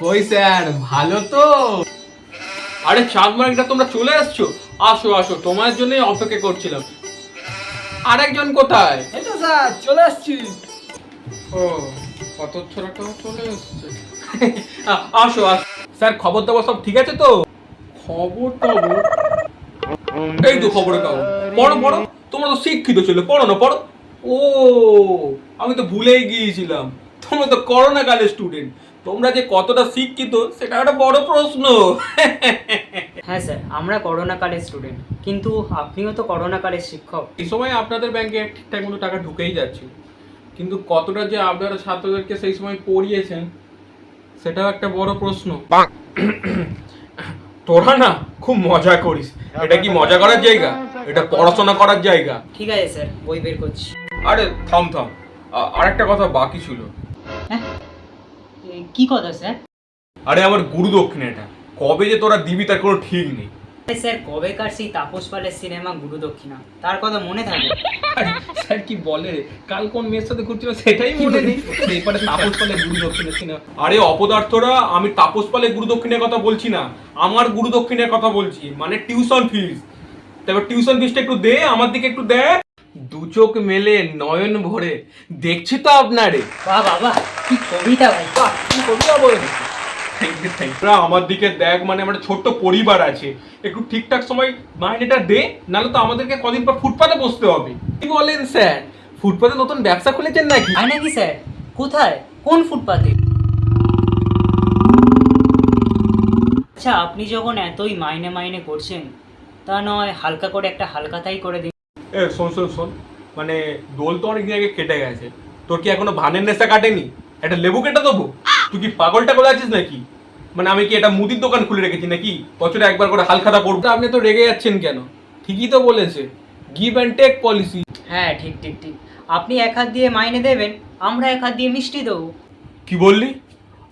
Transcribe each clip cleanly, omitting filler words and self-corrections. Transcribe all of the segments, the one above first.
কই স্যার, ভালো তো? আরে চাঁদ মার্কেটটা তোমরা চলে এসছো? আসো আসো, তোমার জন্যই অপেক্ষা করছিলাম। আরেকজন কোথায়? এই তো স্যার চলে আসছি। ও, কত ছোটটাও চলে এসছে। আসো আসো স্যার, খবর দাবর সব ঠিক আছে তো? খবর খবর, এই তো খবরের কাগজ, পড়ো পড়ো। তোমরা তো শিক্ষিত ছিল, পড়ো না পড়ো। ও, আমি তো ভুলেই গিয়েছিলাম, তোমরা তো করোনা কালের স্টুডেন্ট। তোমরা যে কতটা শিক্ষিত সেটা একটা বড় প্রশ্ন। হ্যাঁ স্যার, আমরা করোনাকালের স্টুডেন্ট, কিন্তু আপনিও তো করোনাকালের শিক্ষক। এই সময় আপনাদের ব্যাংকে ঠিকঠাক মতো টাকা ঢুকেই যাচ্ছে, কিন্তু কতটা যে আপনারা ছাত্রদেরকে সেই সময় পড়িয়েছেন সেটাও একটা বড় প্রশ্ন। তোরা না খুব মজা করিস। এটা কি মজা করার জায়গা? এটা পড়াশোনা করার জায়গা। ঠিক আছে স্যার, বই বের করছি। আরে থাম থাম, আরেকটা কথা বাকি ছিল। হ্যাঁ, কি কথা স্যার? আরে আমার গুরু দক্ষিণাটা কবে যে তোরা দিবি তার কোনো ঠিক নেই। স্যার, কবেকার সেই তাপস পালের সিনেমা গুরু দক্ষিণা, তার কথা মনে থাকে? আরে স্যার কি বলে রে, কাল কোন মেয়ের সাথে ঘুরছিল সেটাই মনে নেই, এরপরে তাপস পালের গুরু দক্ষিণা সিনেমা। আরে অপদার্থরা, আমি তাপস পালের গুরু দক্ষিণের কথা বলছি না, আমার গুরু দক্ষিণের কথা বলছি, মানে টিউশন ফিস। তারপর টিউশন ফিসটা একটু দে, আমার দিকে একটু দে। দু চোখ মেলে নয়ন ভরে দেখছি তো আপনারে। বাহ বাবা, কি কবিতা ভাই, বাহ কি কবিতা বলে। আমার দিকে দেখ, মানে আমার ছোট্ট পরিবার আছে, একটু ঠিকঠাক সময় মাইনেটা দে, নাহলে তো আমাদেরকে কদিন পর ফুটপাতে বসতে হবে। কি বলেন স্যার, ফুটপাতে নতুন ব্যবসা খুলেছেন নাকি? হয় নাকি স্যার? কোথায়, কোন ফুটপাতে? আচ্ছা, আপনি যখন এতই মাইনে মাইনে করছেন, তা নয় হালকা করে একটা হালকাতাই করে দিন। এ শোন শোন শোন, মানে দোল তো অনেকদিন আগে কেটে গেছে, তোর কি এখনো ধানের নেশা কাটেনি? একটা লেবু কেটে দেবো? তুই কি পাগলটা করে আছিস নাকি? মানে আমি কি এটা মুদির দোকান খুলে রেখেছি নাকি বছরে একবার করে হালখাতা করবো? আপনি তো রেগে যাচ্ছেন কেন? ঠিকই তো বলেছে, গিভ অ্যান্ড টেক পলিসি। হ্যাঁ ঠিক ঠিক ঠিক, আপনি এক হাত দিয়ে মাইনে দেবেন, আমরা এক হাত দিয়ে মিষ্টি দেবো। কি বললি?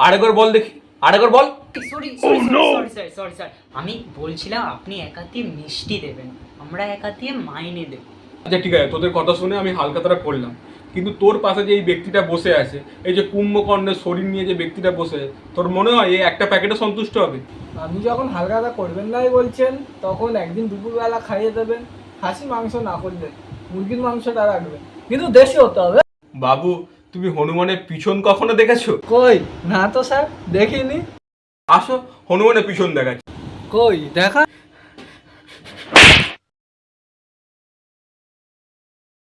আরেকবার বল দেখি, আরেকবার বল। Sorry sorry sorry sorry sorry sir, আমি বলছিলাম আপনি এক হাত দিয়ে মিষ্টি দেবেন, আমরা এক হাত দিয়ে মাইনে দেবো। আচ্ছা ঠিক আছে, তোদের কথা শুনে আমি হালখাতাটা করলাম, কিন্তু তোর পাশে যে এই ব্যক্তিটা বসে আছে, এই যে কুম্ভকর্ণের শরীর নিয়ে যে ব্যক্তিটা বসে আছে, তোর মনে হয় এই একটা প্যাকেটে সন্তুষ্ট হবে? আপনি যখন হালখাতা করবেন নাই বলছেন, তখন একদিন দুপুরবেলা খাইয়ে দেবেন, খাসি মাংস না করলে মুরগির মাংসটা রাখবেন, কিন্তু দেশি হতে হবে। বাবু, তুমি হনুমানের পিছন কখনো দেখেছো? কই না তো স্যার, দেখিনি। আসো হনুমানের পিছন দেখাচ্ছি। কই দেখা।